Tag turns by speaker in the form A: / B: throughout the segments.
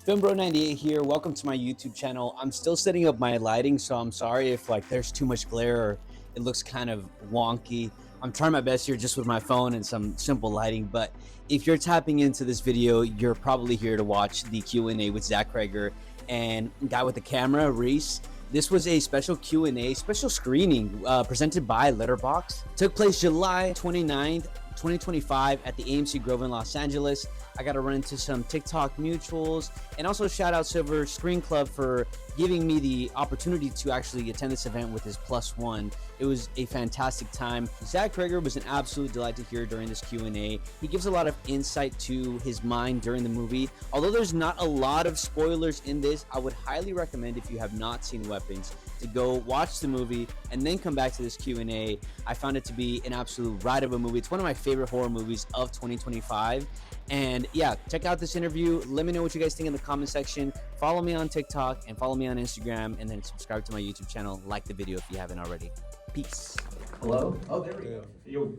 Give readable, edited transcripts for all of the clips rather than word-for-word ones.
A: FilmBro98 here. Welcome to my YouTube channel. I'm still setting up my lighting, so I'm sorry if there's too much glare or it looks kind of wonky. I'm trying my best here just with my phone and some simple lighting, but if you're tapping into this video, you're probably here to watch the Q&A with Zack Cregger and guy with the camera, Reece. This was a special Q&A, special screening presented by Letterbox. Took place July 29th, 2025 at the AMC Grove in Los Angeles. I got to run into some TikTok mutuals, and also shout out Silver Screen Club for giving me the opportunity to actually attend this event with his +1. It was a fantastic time. Zack Cregger was an absolute delight to hear during this Q&A. He gives a lot of insight to his mind during the movie. Although there's not a lot of spoilers in this, I would highly recommend, if you have not seen Weapons, to go watch the movie and then come back to this Q&A. I found it to be an absolute ride of a movie. It's one of my favorite horror movies of 2025. And yeah, check out this interview. Let me know what you guys think in the comment section. Follow me on TikTok and follow me on Instagram, and then subscribe to my YouTube channel. Like the video if you haven't already. Peace.
B: Hello? Oh, there we go. Yo.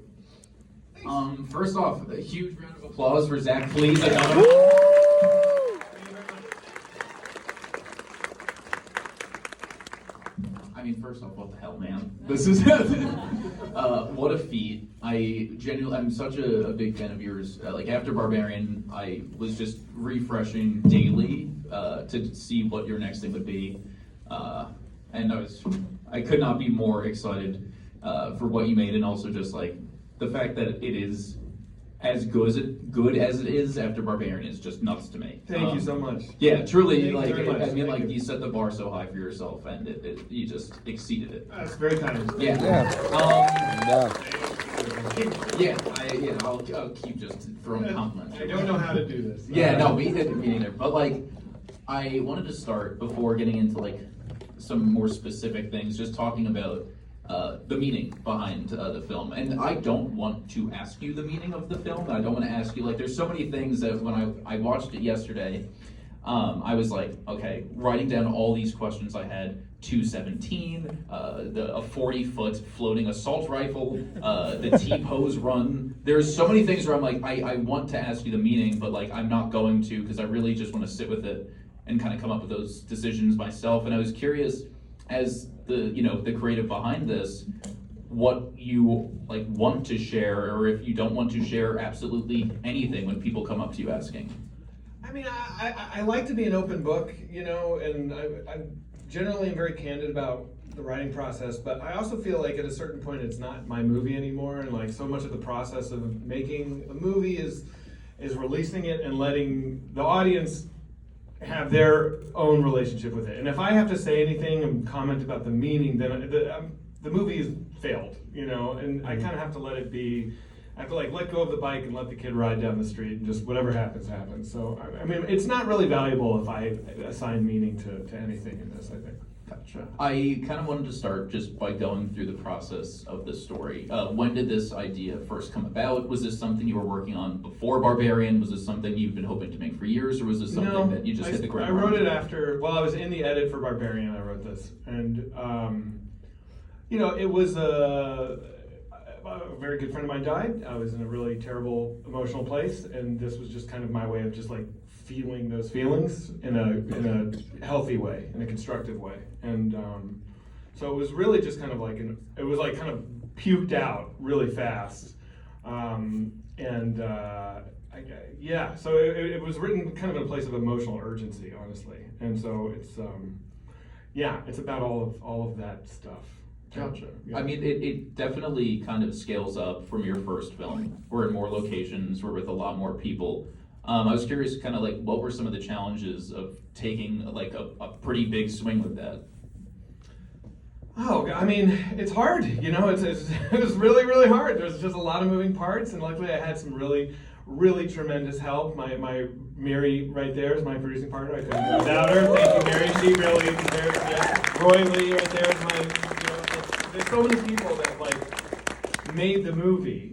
B: First off, a huge round of applause for Zach, please. I mean, first off, what the hell, man? This is what a feat. I'm such a big fan of yours. Like after Barbarian, I was just refreshing daily to see what your next thing would be, and I could not be more excited for what you made, and also just like the fact that it is as good as it is after Barbarian is just nuts to me.
C: Thank you so much.
B: Yeah, truly.
C: Thank you very much.
B: I mean, like you set the bar so high for yourself, and you just exceeded it.
C: That's very kind of you. I'll
B: keep just throwing compliments.
C: I don't know how to do this.
B: Yeah, no, me neither. But like, I wanted to start before getting into like some more specific things, just talking about the meaning behind the film. And I don't want to ask you the meaning of the film. I don't want to ask you, like, there's so many things that when I watched it yesterday, I was like, okay, writing down all these questions I had. 217, a 40-foot floating assault rifle, the T-pose run. There's so many things where I'm like, I want to ask you the meaning, but like I'm not going to, because I really just want to sit with it and kind of come up with those decisions myself. And I was curious, as the creative behind this, what you like want to share, or if you don't want to share absolutely anything when people come up to you asking.
C: I mean, I like to be an open book, and I generally am very candid about the writing process, but I also feel like at a certain point it's not my movie anymore, and like so much of the process of making a movie is releasing it and letting the audience have their own relationship with it. And if I have to say anything and comment about the meaning, then the movie has failed, and I kind of have to let it be. I have to like let go of the bike and let the kid ride down the street, and just whatever happens, happens. So, I mean, it's not really valuable if I assign meaning to anything in this, I think.
B: Gotcha. I kind of wanted to start just by going through the process of this story. When did this idea first come about? Was this something you were working on before Barbarian? Was this something you've been hoping to make for years, or was this something that you just hit the ground
C: running? I wrote
B: it
C: after, I was in the edit for Barbarian, I wrote this. And, it was a very good friend of mine died. I was in a really terrible emotional place, and this was just kind of my way of just like feeling those feelings in a healthy way, in a constructive way. And so it was really just kind of like it was like kind of puked out really fast. So it was written kind of in a place of emotional urgency, honestly. And so it's about all of that stuff.
B: Gotcha.
C: Yeah.
B: I mean, it definitely kind of scales up from your first film. We're in more locations, we're with a lot more people. I was curious, kind of like, what were some of the challenges of taking like a pretty big swing with that?
C: Oh, I mean, it's hard, it was really, really hard. There's just a lot of moving parts, and luckily I had some really, really tremendous help. My Mary right there is my producing partner. I couldn't do without her. Thank you, Mary. She really is there. Yeah. Roy Lee right there is my, there's so many people that like made the movie,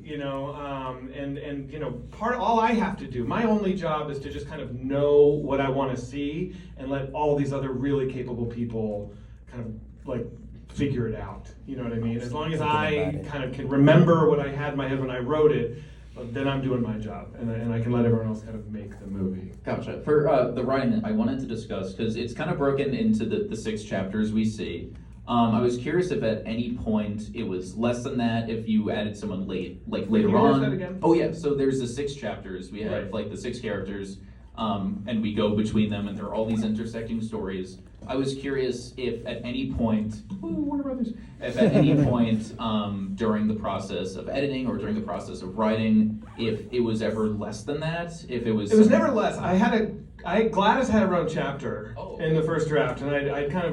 C: part all I have to do, my only job is to just kind of know what I want to see and let all these other really capable people kind of like figure it out. You know what I mean? As long as I kind of can remember what I had in my head when I wrote it, then I'm doing my job, and I can let everyone else kind of make the movie.
B: Gotcha. For the writing, I wanted to discuss, because it's kind of broken into the 6 chapters we see. I was curious if at any point it was less than that, if you added someone later on.
C: That again?
B: Oh yeah, so there's the 6 chapters. We have
C: Right.
B: like the 6 characters, and we go between them, and there are all these intersecting stories. I was curious if at any point, Warner Brothers, if at any point during the process of editing or during the process of writing, if it was ever less than that, if it was.
C: It was never less. Gladys had her own chapter
B: Oh.
C: in the first draft, and I kind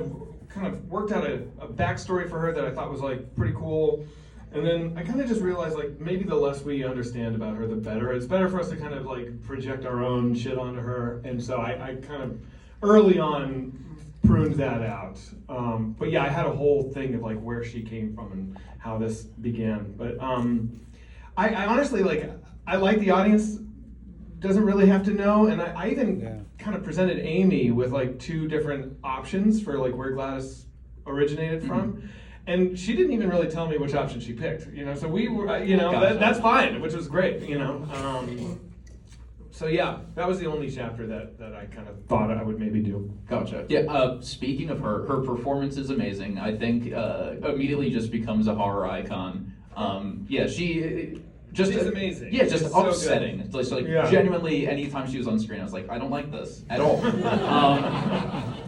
C: of worked out a backstory for her that I thought was like pretty cool. And then I kind of just realized like maybe the less we understand about her, the better. It's better for us to kind of like project our own shit onto her. And so I kind of early on pruned that out. But yeah, I had a whole thing of like where she came from and how this began. But I honestly I like the audience doesn't really have to know. And I even kind of presented Amy with like 2 different options for like where Gladys originated from. And she didn't even really tell me which option she picked, so we were,
B: Gotcha.
C: that's fine, which was great, So yeah, that was the only chapter that I kind of thought I would maybe do.
B: Gotcha. Yeah. Speaking of her performance is amazing. I think immediately just becomes a horror icon. Yeah, she's
C: amazing.
B: Yeah, just
C: She's so
B: upsetting.
C: good.
B: It's like
C: Yeah.
B: Genuinely, anytime she was on screen, I was like, I don't like this at all.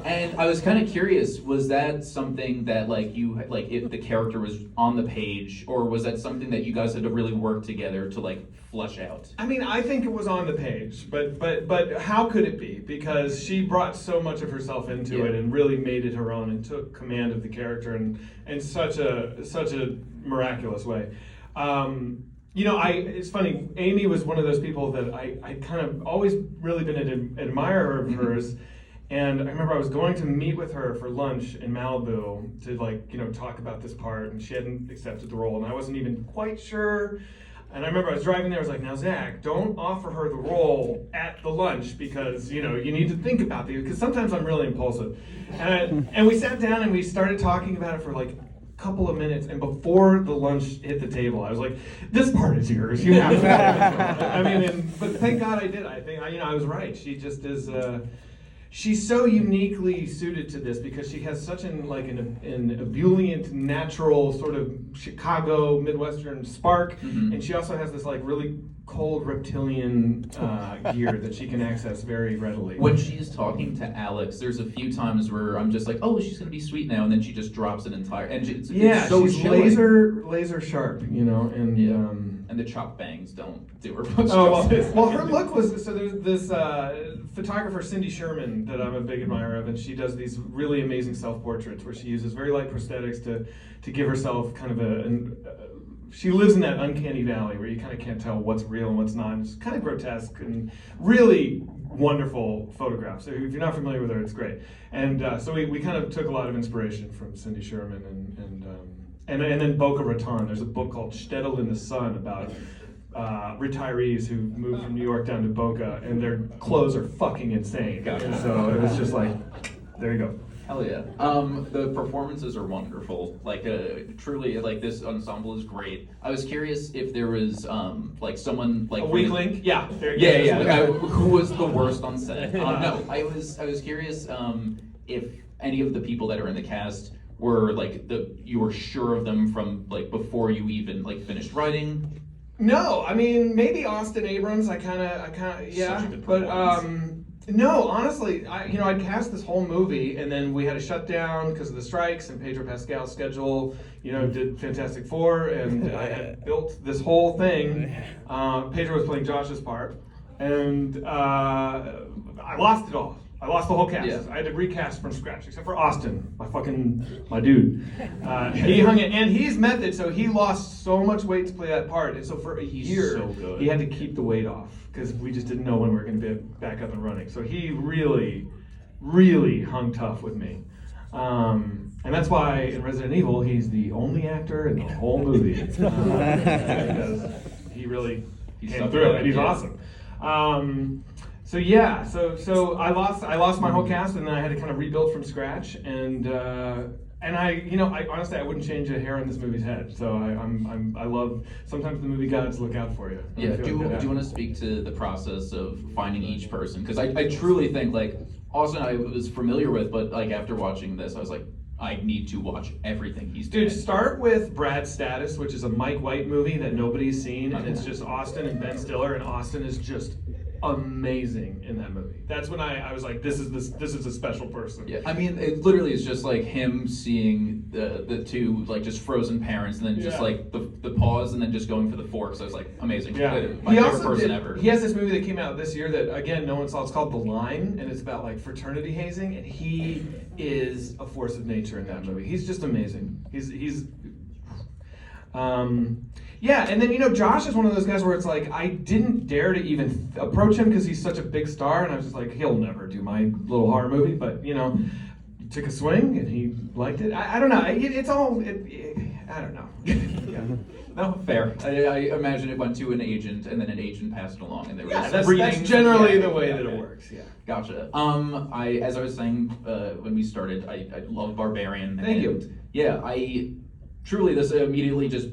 B: And I was kind of curious, was that something that if the character was on the page, or was that something that you guys had to really work together to flesh out?
C: I mean, I think it was on the page, but how could it be? Because she brought so much of herself into it and really made it her own and took command of the character in such a miraculous way. It's funny, Amy was one of those people that I kind of always really been an admirer of hers. And I remember I was going to meet with her for lunch in Malibu to talk about this part, and she hadn't accepted the role, and I wasn't even quite sure. And I remember I was driving there, I was like, now Zach, don't offer her the role at the lunch, because you need to think about these, because sometimes I'm really impulsive. And we sat down and we started talking about it for like couple of minutes, and before the lunch hit the table, I was like, "This part is yours. You have to." But thank God I did. I think I was right. She just is. She's so uniquely suited to this because she has such an ebullient, natural sort of Chicago Midwestern spark, and she also has this really cold reptilian gear that she can access very readily.
B: When she's talking to Alex, there's a few times where I'm just like, oh, she's gonna be sweet now, and then she just drops an entire. And it's so
C: she's
B: chilling.
C: laser sharp,
B: and the chop bangs don't do her much.
C: Well, her look was so. There's this photographer Cindy Sherman that I'm a big admirer of, and she does these really amazing self-portraits where she uses very light prosthetics to give herself kind of she lives in that uncanny valley where you kind of can't tell what's real and what's not. It's kind of grotesque and really wonderful photographs. So if you're not familiar with her, it's great. And so we kind of took a lot of inspiration from Cindy Sherman and then Boca Raton. There's a book called Shtetl in the Sun about retirees who moved from New York down to Boca, and their clothes are fucking insane. And so it was just like, there you go.
B: Hell yeah. The performances are wonderful. Truly, this ensemble is great. I was curious if there was someone
C: a weak link. Yeah.
B: Who was the worst on set? No, I was curious if any of the people that are in the cast were you were sure of them from before you even finished writing.
C: No, I mean maybe Austin Abrams. I kind of yeah,
B: Such a good
C: but
B: performance.
C: no, honestly, I'd cast this whole movie, and then we had a shutdown because of the strikes, and Pedro Pascal's schedule, did Fantastic Four, and I had built this whole thing. Pedro was playing Josh's part, and I lost it all. I lost the whole cast.
B: Yeah.
C: I had to recast from scratch, except for Austin, my dude. He hung it, and he's method, so he lost so much weight to play that part, and so for a year,
B: so good.
C: he had to keep the weight off because we just didn't know when we were going to be back up and running. So he really, really hung tough with me. And that's why in Resident Evil, he's the only actor in the whole movie. Because he really came through, and he's awesome. So I lost my whole cast, and then I had to kind of rebuild from scratch. And And I honestly, I wouldn't change a hair on this movie's head. So I love, sometimes the movie gods look out for you.
B: Yeah, do you want to speak to the process of finding each person? Because I truly think, like, Austin I was familiar with, but like after watching this, I was like, I need to watch everything he's doing.
C: Dude, start with Brad's Status, which is a Mike White movie that nobody's seen, and it's just Austin and Ben Stiller, and Austin is just amazing in that movie. That's when I was like, this is a special person.
B: Yeah, I mean, it literally is just like him seeing the two like just frozen parents, and then just like the pause, and then just going for the forks. I was like, amazing.
C: Yeah,
B: My favorite person ever.
C: He has this movie that came out this year that again no one saw. It's called The Line, and it's about like fraternity hazing, and he is a force of nature in that movie. He's just amazing. Yeah, and then Josh is one of those guys where it's like I didn't dare to even approach him because he's such a big star, and I was just like, he'll never do my little horror movie. But took a swing and he liked it. I don't know. It's all. I don't know. Yeah.
B: No, fair. I imagine it went to an agent, and then an agent passed it along, and they were
C: that's
B: reading.
C: generally the way that it works. Yeah.
B: Gotcha. As I was saying when we started, I love Barbarian.
C: Thank you.
B: Yeah, truly this immediately just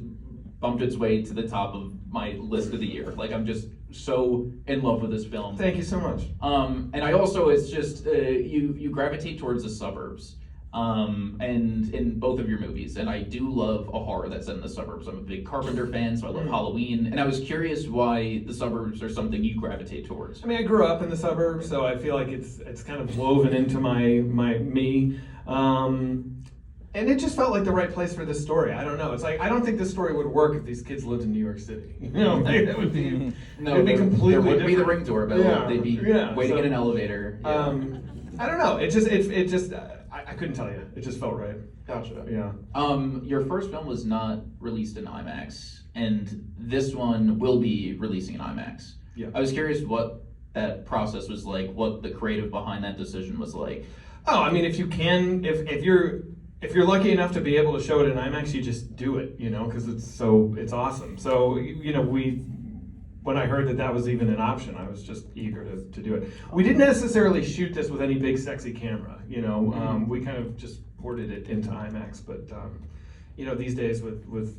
B: bumped its way to the top of my list of the year. Like, I'm just so in love with this film.
C: Thank you so much.
B: And I also, it's just you gravitate towards the suburbs. And in both of your movies, and I do love a horror that's set in the suburbs. I'm a big Carpenter fan, so I love Halloween, and I was curious why the suburbs are something you gravitate towards.
C: I mean, I grew up in the suburbs, so I feel like it's kind of woven into me. And it just felt like the right place for this story. I don't know. It's like I don't think this story would work if these kids lived in New York City. Like, that would be completely
B: there would
C: different.
B: be the Ring doorbell.
C: Yeah,
B: They'd be waiting in an elevator. Yeah.
C: I don't know. It just I couldn't tell you. It just felt right.
B: Gotcha.
C: Yeah.
B: Your first film was not released in IMAX, and this one will be releasing in IMAX.
C: Yeah.
B: I was curious what that process was like, what the creative behind that decision was like.
C: Oh, I mean, if you can, if you're lucky enough to be able to show it in IMAX, you just do it, because it's awesome. So, when I heard that was even an option, I was just eager to do it. We didn't necessarily shoot this with any big sexy camera, we kind of just ported it into IMAX, but these days with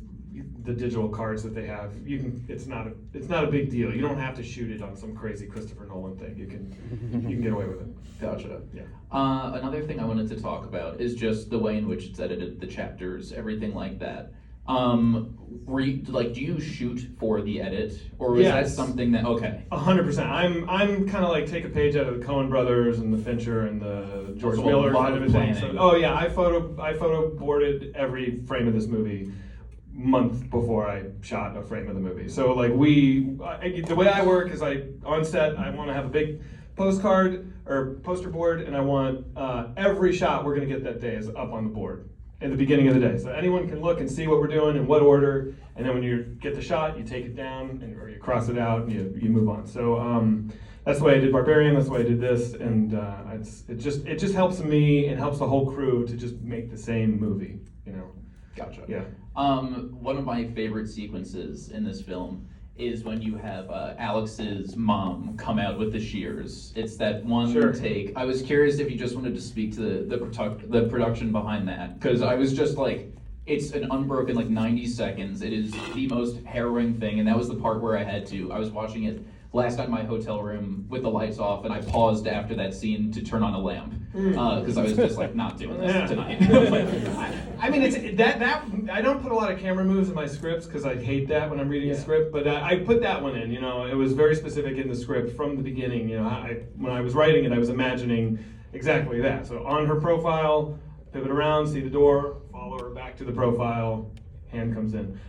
C: the digital cards that they have, it's not a big deal. You don't have to shoot it on some crazy Christopher Nolan thing. You can get away with it.
B: Gotcha.
C: Yeah.
B: Another thing I wanted to talk about is just the way in which it's edited, the chapters, everything like that. Do you shoot for the edit, or was that something that
C: 100%. I'm kind of like take a page out of the Coen Brothers and the Fincher and the George Miller kind of thing. So, I photo boarded every frame of this movie month before I shot a frame of the movie. So like the way I work is on set I want to have a big postcard or poster board, and I want every shot we're going to get that day is up on the board at the beginning of the day, so anyone can look and see what we're doing in what order, and then when you get the shot, you take it down or you cross it out and you move on. So that's the way I did Barbarian. That's the way I did this, and it just helps me and helps the whole crew to just make the same movie.
B: Gotcha.
C: Yeah.
B: One of my favorite sequences in this film is when you have Alex's mom come out with the shears. It's that one take. I was curious if you just wanted to speak to the production behind that, because I was just like, it's an unbroken 90 seconds. It is the most harrowing thing, and that was the part where I was watching it last night in my hotel room with the lights off, and I paused after that scene to turn on a lamp because I was just like, not doing this tonight.
C: I mean, it's that I don't put a lot of camera moves in my scripts because I hate that when I'm reading a script, but I put that one in. It was very specific in the script from the beginning. When I was writing it, I was imagining exactly that. So on her profile, pivot around, see the door, follow her back to the profile, hand comes in.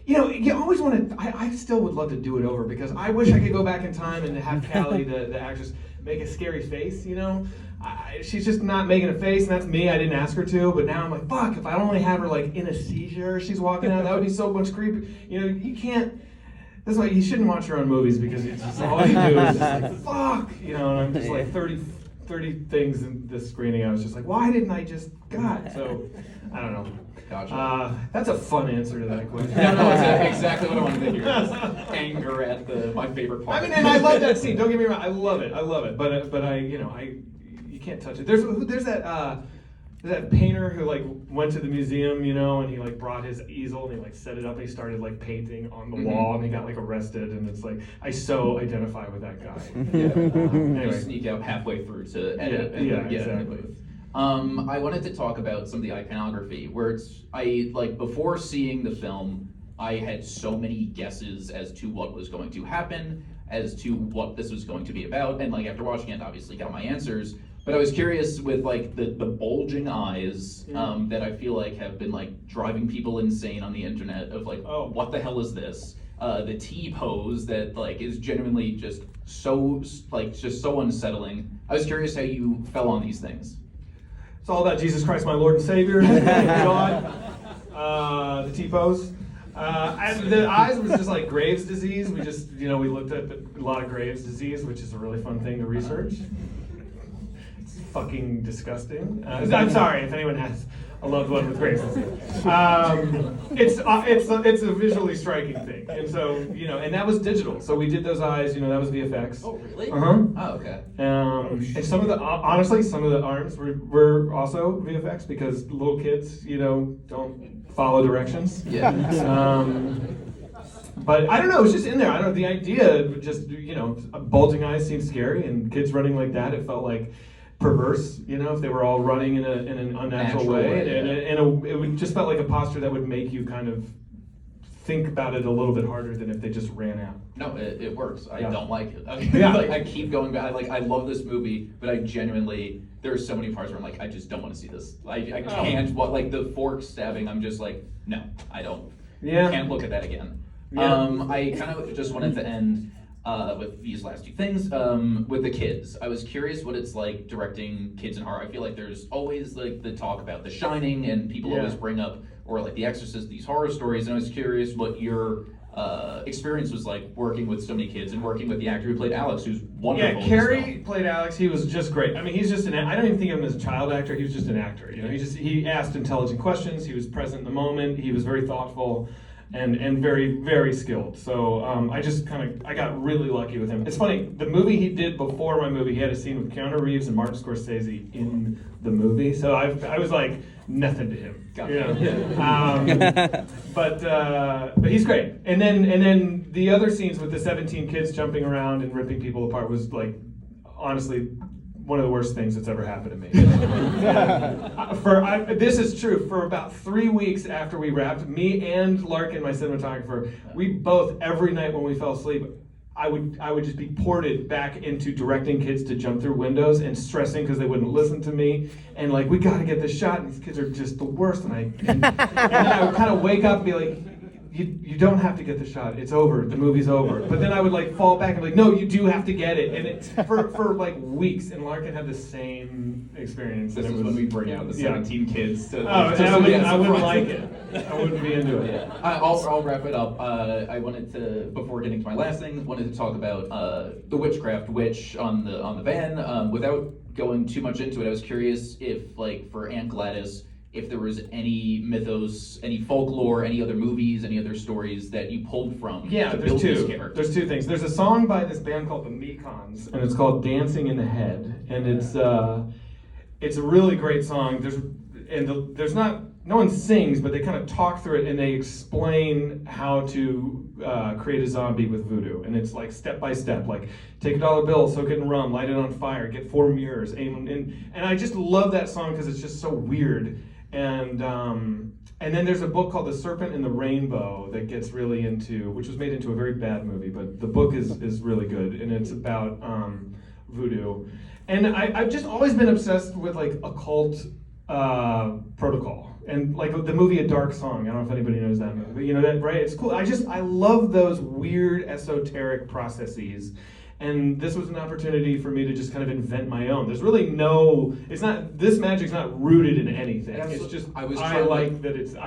C: You always want to. I still would love to do it over because I wish I could go back in time and have Callie, the actress, make a scary face. She's just not making a face, and that's me. I didn't ask her to, but now I'm like, fuck. If I only have her in a seizure, she's walking out, that would be so much creepy. You can't. That's why you shouldn't watch your own movies because it's just all you do is just fuck. And I'm just 30 things in this screening. I was just like, why didn't I just God? So I don't know.
B: Gotcha.
C: That's a fun answer to that question.
B: No, it's exactly what I wanted to hear. Anger at my favorite part.
C: I mean, and I love that scene. Don't get me wrong, I love it. But you can't touch it. There's that that painter who like went to the museum, you know, and he like brought his easel and he like set it up and he started like painting on the wall and he got like arrested, and it's like I so identify with that guy.
B: Anyway.
C: Anyway.
B: Sneak out halfway through to edit.
C: Yeah, exactly.
B: I wanted to talk about some of the iconography, where before seeing the film, I had so many guesses as to what was going to happen, as to what this was going to be about, and like after watching it, obviously got my answers. But I was curious with like the bulging eyes that I feel like have been like driving people insane on the internet of like, oh, what the hell is this? The T pose that like is genuinely just so unsettling. I was curious how you fell on these things.
C: It's all about Jesus Christ, my Lord and Savior, God. The T pose. And the eyes was just like Graves' disease. We just, we looked at a lot of Graves' disease, which is a really fun thing to research. It's fucking disgusting. I'm sorry if anyone has a loved one with Graves' disease. It's a visually striking thing, and so and that was digital. So we did those eyes. That was VFX.
B: Oh, really?
C: Oh,
B: okay.
C: And some of the honestly, some of the arms were also VFX because little kids, don't follow directions.
B: Yeah.
C: But I don't know, it was just in there. I don't know, the idea, just, bulging eyes seemed scary, and kids running like that, it felt like perverse, if they were all running in an unnatural way. And it would just felt like a posture that would make you kind of think about it a little bit harder than if they just ran out.
B: No, it works. I don't like it. I keep going back. I love this movie, but I genuinely, there are so many parts where I'm like, I just don't want to see this. I can't, like the fork stabbing, I'm just like, no, I don't.
C: Yeah.
B: Can't look at that again.
C: Yeah.
B: I kind of just wanted to end with these last two things. With the kids, I was curious what it's like directing kids in horror. I feel like there's always like the talk about The Shining, and people always bring up, or like The Exorcist, these horror stories, and I was curious what your experience was like working with so many kids and working with the actor who played Alex, who's wonderful.
C: Yeah, Carrie played Alex. He was just great. I mean, he's just I don't even think of him as a child actor. He was just an actor. He asked intelligent questions. He was present in the moment. He was very thoughtful and very, very skilled. So I got really lucky with him. It's funny, the movie he did before my movie, he had a scene with Keanu Reeves and Martin Scorsese in the movie. So I was like nothing to him. But he's great. And then the other scenes with the 17 kids jumping around and ripping people apart was like, honestly, one of the worst things that's ever happened to me. This is true. For about 3 weeks after we wrapped, me and Larkin, my cinematographer, we both, every night when we fell asleep, I would just be ported back into directing kids to jump through windows and stressing because they wouldn't listen to me, and like, we got to get this shot, and these kids are just the worst. And then I would kind of wake up and be like, you don't have to get the shot. It's over. The movie's over. But then I would like fall back and be like, no, you do have to get it. And it for like weeks. And Larkin had the same experience.
B: This is when we bring out the 17 kids. To,
C: I wouldn't like it. I wouldn't be into it.
B: Yeah. I'll wrap it up. I wanted to, before getting to my last thing, wanted to talk about the witchcraft witch on the van. Without going too much into it, I was curious if, like, for Aunt Gladys, if there was any mythos, any folklore, any other movies, any other stories that you pulled from to build this character.
C: There's two things. There's a song by this band called the Mekons, and it's called Dancing in the Head. And it's a really great song. There's not, no one sings, but they kind of talk through it and they explain how to create a zombie with voodoo. And it's like step by step, like take a dollar bill, soak it in rum, light it on fire, get 4 mirrors, aim, and I just love that song because it's just so weird. And then there's a book called The Serpent and the Rainbow that gets really into, which was made into a very bad movie, but the book is really good, and it's about voodoo. And I've just always been obsessed with like occult protocol. And like the movie A Dark Song, I don't know if anybody knows that movie, but you know that, right? It's cool. I love those weird esoteric processes. And this was an opportunity for me to just kind of invent my own. There's really this magic's not rooted in anything. It's just, I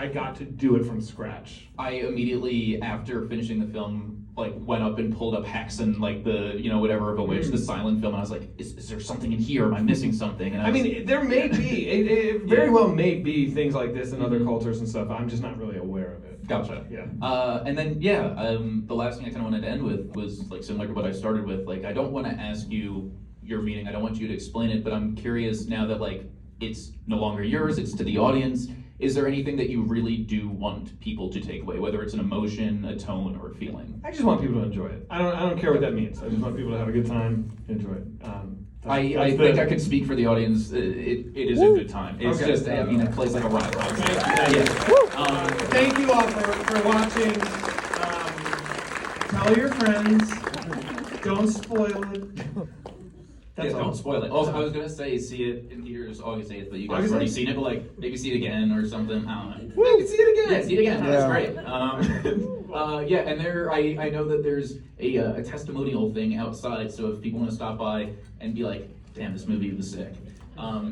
C: got to do it from scratch.
B: I immediately, after finishing the film, like went up and pulled up Hexen, like the, whatever of a witch, the silent film, and I was like, is there something in here? Am I missing something? And
C: there may be, it very well may be things like this in other cultures and stuff. I'm just not really aware of it.
B: Gotcha.
C: Yeah.
B: And then, the last thing I kind of wanted to end with was like similar to what I started with. Like, I don't want to ask you your meaning. I don't want you to explain it, but I'm curious now that like it's no longer yours, it's to the audience. Is there anything that you really do want people to take away, whether it's an emotion, a tone, or a feeling?
C: I just want people to enjoy it. I don't care what that means. I just want people to have a good time, enjoy it.
B: I think I could speak for the audience. It is a good time. It's
C: Okay.
B: just, I mean, it plays like a riot.
C: Thank you all for watching. Tell your friends. Don't spoil it. That's all.
B: Don't spoil it. Also, I was gonna say see it in theaters August 8th, but you guys
C: August
B: have already
C: 8th?
B: seen it. But like maybe see it again or something. I don't know.
C: Woo, see it again.
B: Yeah, see it again.
A: Yeah.
B: That's great. Yeah, and I know that there's a testimonial thing outside. So if people want to stop by and be like, "Damn, this movie was sick,"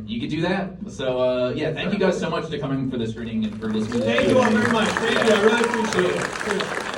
B: you could do that. So yeah, thank you guys so much for coming for the screening and for this.
C: Thank you all very much. Thank you. I really appreciate it.